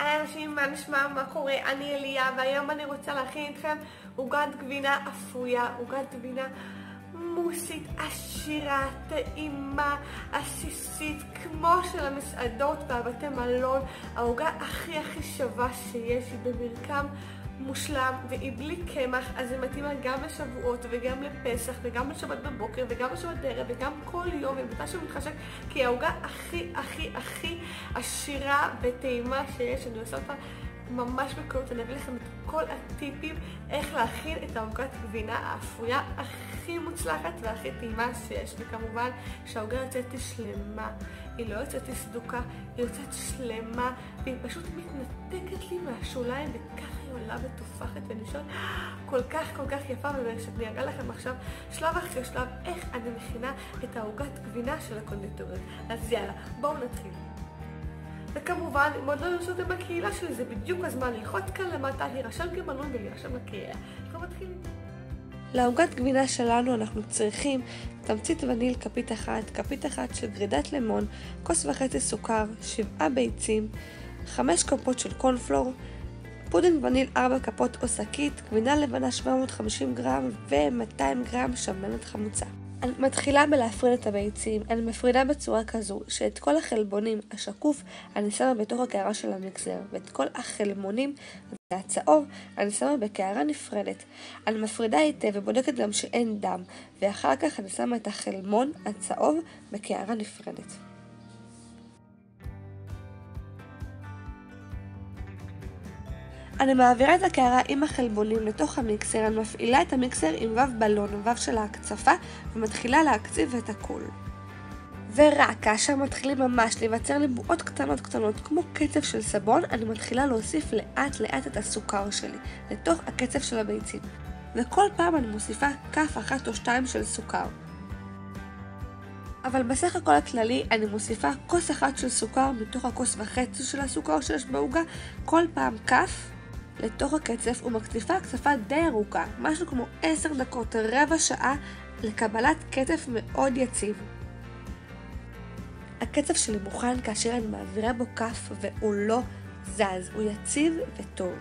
היי אנשים, מה נשמע, מה קורה? אני אליה, והיום אני רוצה להכין איתכם עוגת גבינה אפויה, עוגת גבינה מוסית, עשירה, טעימה, עסיסית, כמו של המסעדות והבתי מלון. העוגה הכי שווה שיש, היא במרקם מושלם והיא בלי קמח, אז היא מתאימה גם לשבועות וגם לפסח וגם לשבת בבוקר וגם לשבת בערב וגם כל יום, ומתי שמתחשק, כי העוגה הכי עשירה וטעימה שיש. אני עושה אותה ממש בקלות, אני אביא לכם את כל הטיפים איך להכין את העוגת גבינה האפויה הכי מוצלחת והכי טעימה שיש. וכמובן שהעוגה יוצאת שלמה, היא לא יוצאת סדוקה, היא יוצאת שלמה והיא פשוט מתנתקת לי מהשוליים, וככה היא עולה ותופחת ונשארת כל כך יפה. ואני אראה לכם עכשיו שלב אחרי שלב איך אני מכינה את העוגת גבינה של הקונדיטורית. אז יאללה, בואו נתחיל. וכמובן, אם עוד לא נרשמתם בקהילה שלי, זה בדיוק הזמן ללחוץ כאן למטה, להירשם כמנוי ולהירשם בקהילה. אנחנו מתחילים. לעוגת גבינה שלנו אנחנו צריכים תמצית וניל כפית אחת של גרידת לימון, כוס וחצי סוכר, 7 ביצים, 5 כפות של קורנפלור, פודינג וניל 4 כפות או שקית, גבינה לבנה 750 גרם ו-200 גרם שמנת חמוצה. אני מתחילה בלהפריד את הביצים. אני מפרידה בצורה כזו שאת כל החלבונים השקוף אני שמה בתוך הקערה של המיקסר, ואת כל החלמונים והצהוב אני שמה בקערה נפרדת. אני מפרידה היטב ובודקת גם שאין דם, ואחר כך אני שמה את החלמון הצהוב בקערה נפרדת. אני מעבירה את הקערה עם החלבונים לתוך המיקסר. אני מפעילה את המיקסר עם וו בלון, וו של ההקצפה, ומתחילה להקציב את הכל. ורק כאשר מתחילים ממש להיווצר לי בועות קטנות כמו קצף של סבון, אני מתחילה להוסיף לאט את הסוכר שלי לתוך הקצף של הביצים. וכל פעם אני מוסיפה כף 1 או 2 של סוכר. אבל בסך הכל הכללי אני מוסיפה כוס 1 של סוכר מתוך הכוס וחצי של הסוכר שיש בעוגה, כל פעם כף לתוך הקצף, ומקציפה הקצפה די ארוכה, משהו כמו 10 דקות, רבע שעה, לקבלת קצף מאוד יציב. הקצף שלי מוכן כאשר אני מעבירה בו כף והוא לא זז, הוא יציב וטוב.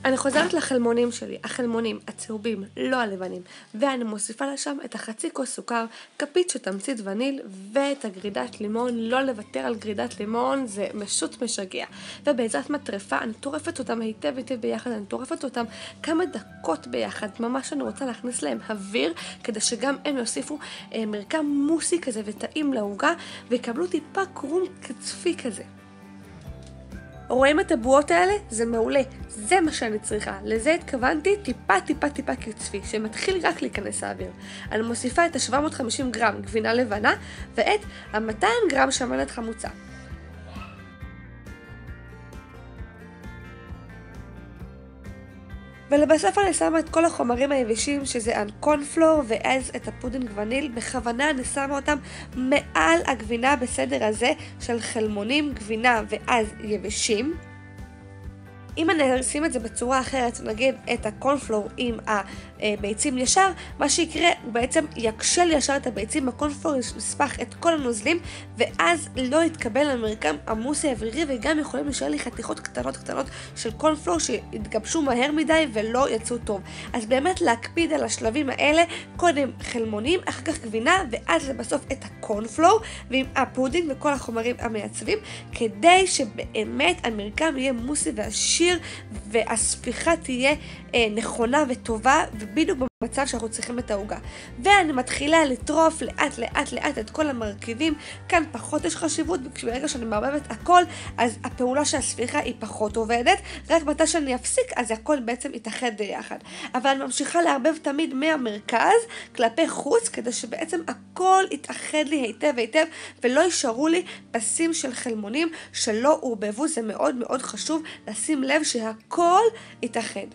אני חוזרת לחלמונים שלי, החלמונים הצהובים, לא הלבנים, ואני מוסיפה לשם את החצי כוס סוכר, כפית של תמצית וניל ואת הגרידת לימון. לא לוותר על גרידת לימון, זה פשוט משגע. ובעזרת מטרפה אני טורפת אותם היטב ביחד, אני טורפת אותם כמה דקות ביחד, ממש אני רוצה להכניס להם אוויר, כדי שגם הם יוסיפו מרקם מוסי כזה וטעים לעוגה, ויקבלו טיפה קרום קצפי כזה. רואים את הבועות האלה? זה מעולה, זה מה שאני צריכה. לזה התכוונתי טיפה קצפי, שמתחיל רק להיכנס האוויר. אני מוסיפה את ה-750 גרם גבינה לבנה ואת ה-200 גרם שמנת חמוצה. ולבסוף אני שמה את כל החומרים היבשים, שזה הקורנפלור ואז את הפודינג וניל. בכוונה אני שמה אותם מעל הגבינה בסדר הזה של חלמונים, גבינה ואז יבשים. אם אני אשים את זה בצורה אחרת, נגיד את הקורנפלור עם הביצים ישר, מה שיקרה הוא בעצם יקשה לי ישר את הביצים, הקורנפלור יספח את כל הנוזלים, ואז לא יתקבל המרקם המוסי האווירי, וגם יכולים להישאר לי חתיכות קטנות של קורנפלור שהתגבשו מהר מדי ולא יצאו טוב. אז באמת להקפיד על השלבים האלה, קודם חלמונים, אחר כך גבינה, ואז לבסוף את הקורנפלור ועם הפודינג וכל החומרים המייצבים, כדי שבאמת המרקם יהיה מוסי ועשיר והספיחה תהיה נכונה וטובה ובדיוק במצב שאנחנו צריכים את העוגה. ואני מתחילה לטרוף לאט את כל המרכיבים. כאן פחות יש חשיבות, ברגע שאני מערבבת הכל אז הפעולה של הספיחה היא פחות עובדת, רק מתי שאני אפסיק אז הכל בעצם יתאחד ביחד. אבל אני ממשיכה לערבב תמיד מהמרכז כלפי חוץ, כדי שבעצם הכל יתאחד לי היטב ולא יישארו לי פסים של חלמונים שלא עורבבו. זה מאוד חשוב לשים לב שהכל יתאחד.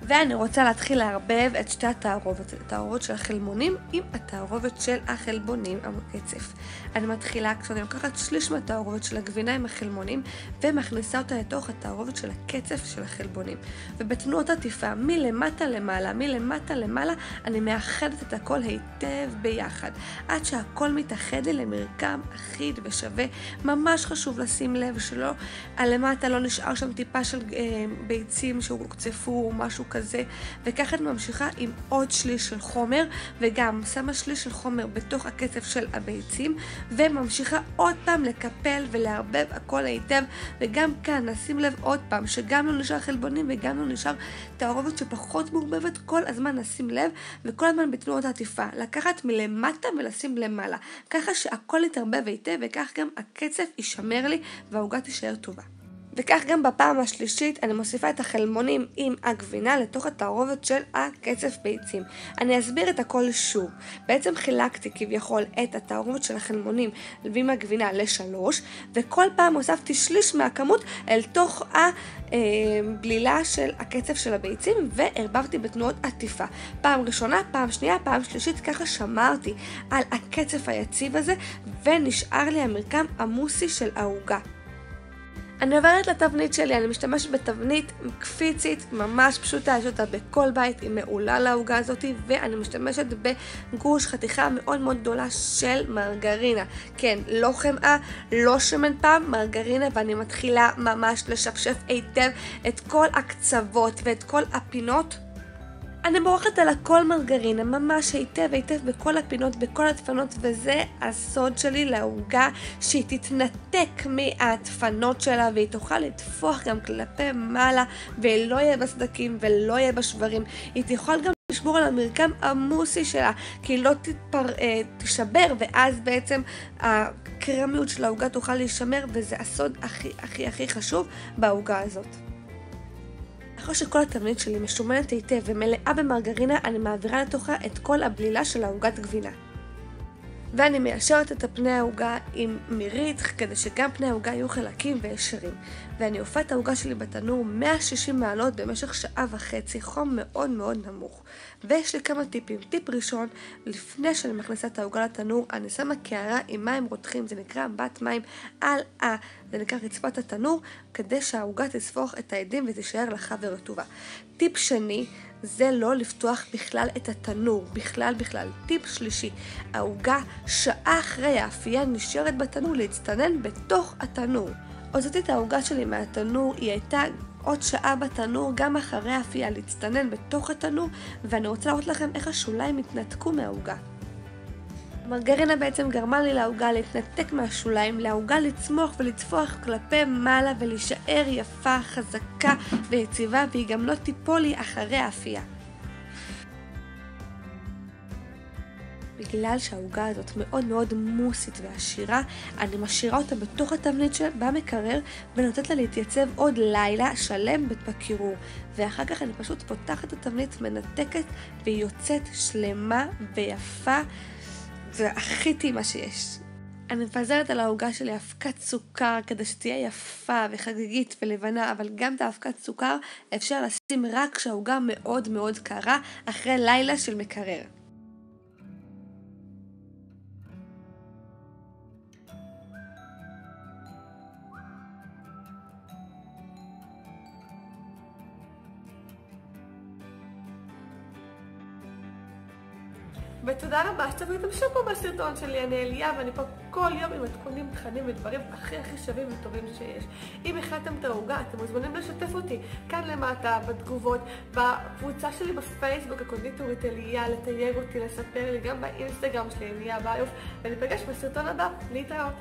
ואני רוצה להתחיל לערבב את שתי התערובות, התערובות של החלמונים עם התערובת של החלבונים, הקצף. אני מתחילה כשאני לוקחת שליש מהתערובת של הגבינה עם החלמונים ומכניסה אותה לתוך התערובת של הקצף של החלבונים. ובתנועות עטיפה מלמטה למעלה, מלמטה למעלה, אני מאחדת את הכל היטב ביחד, עד שהכל מתאחד לי למרקם אחיד ושווה. ממש חשוב לשים לב שלא, למטה לא נשאר שם טיפה של ביצים שהוקצפו או משהו כזה, וככה אני ממשיכה עם עוד שליש של חומר, וגם שמה שליש של חומר בתוך הקצף של הביצים, וממשיכה עוד פעם לקפל ולערבב הכל היטב. וגם כאן נשים לב עוד פעם שגם לא נשאר חלבונים וגם לא נשאר תערובת שפחות מעורבבת, כל הזמן נשים לב, וכל הזמן בתנועות העטיפה לקחת מלמטה ולשים למעלה, ככה שהכל יתערבב היטב, וכך גם הקצף יישמר לי והעוגה תישאר טובה. וכך גם בפעם השלישית אני מוסיפה את החלמונים עם הגבינה לתוך התערובת של הקצף ביצים. אני אסביר את הכל שוב. בעצם חילקתי כביכול את התערובת של החלמונים ועם הגבינה ל3, וכל פעם הוספתי שליש מהכמות אל תוך הבלילה של הקצף של הביצים, וערבבתי בתנועות עטיפה. פעם ראשונה, פעם שנייה, פעם שלישית, ככה שמרתי על הקצף היציב הזה, ונשאר לי המרקם עמוסי של העוגה. אני עוברת לתבנית שלי, אני משתמשת בתבנית קפיצית ממש פשוטה, יש אותה בכל בית, היא מעולה לעוגה הזאת, ואני משתמשת בגוש חתיכה מאוד מאוד גדולה של מרגרינה. כן, לא חמאה, לא שמן פעם, מרגרינה, ואני מתחילה ממש לשפשף היטב את כל הקצוות ואת כל הפינות. אני מורחת על הכל מרגרינה, ממש היטב היטב בכל הפינות, בכל הדפנות, וזה הסוד שלי לעוגה, שהיא תתנתק מהדפנות שלה, והיא תוכל לתפוח גם כלפי מעלה, ולא יהיה בסדקים ולא יהיה בשברים. היא תוכל גם לשמור על המרקם עמוסי שלה, כי היא לא תישבר, ואז בעצם הקרמיות של העוגה תוכל להישמר, וזה הסוד הכי חשוב בעוגה הזאת. אחרי שכל התבנית שלי משומנת היטב ומלאה במרגרינה, אני מעבירה לתוכה את כל הבלילה של העוגת גבינה. ואני מיישרת את פני העוגה עם מירית, כדי שגם פני העוגה יהיו חלקים וישרים. ואני אופה את העוגה שלי בתנור 160 מעלות במשך 1.5 שעה, חום מאוד מאוד נמוך. ויש לי כמה טיפים. טיפ ראשון, לפני שאני מכניסה את העוגה לתנור, אני שמה קערה עם מים רותחים, זה נקרא בת מים, זה נקרא רצפת התנור, כדי שהעוגה תספוך את העדים ותישאר לחה ורטובה. טיפ שני, זה לא לפתוח בכלל את התנור, בכלל. טיפ שלישי, העוגה שעה אחרי האפייה נשארת בתנור להצטנן בתוך התנור. הוצאתי את העוגה שלי מהתנור, היא הייתה עוד שעה בתנור גם אחרי האפייה להצטנן בתוך התנור, ואני רוצה להראות לכם איך השוליים התנתקו מהעוגה. המרגרינה בעצם גרמה לי לעוגה להתנתק מהשוליים, לעוגה לצמוח ולצפוח כלפי מעלה ולהישאר יפה, חזקה ויציבה, והיא גם לא תיפול לי אחרי האפייה. בגלל שהעוגה הזאת מאוד מאוד מוסית ועשירה, אני משאירה אותה בתוך התבנית במקרר ונותנת לה להתייצב עוד לילה שלם בקירור. ואחר כך אני פשוט פותחת את התבנית, מנתקת, והיא יוצאת שלמה ויפה. זה הכי טעימה שיש. אני מפזרת על העוגה שלי אבקת סוכר כדי שתהיה יפה וחגיגית ולבנה, אבל גם את האבקת סוכר אפשר לשים רק כשהעוגה מאוד מאוד קרה אחרי לילה של מקרר. ותודה רבה שצפיתם שוב פה בסרטון שלי, אני אליה, ואני פה כל יום עם מתכונים, תכנים ודברים הכי שווים וטובים שיש. אם החלטתם את העוגה, אתם מוזמנים לשתף אותי כאן למטה, בתגובות, בקבוצה שלי בפייסבוק, הקונדיטורית אליה, לתייג אותי, לספר לי, גם באינסטגרם שלי, אליה ביוף, וניפגש בסרטון הבא. להתראות.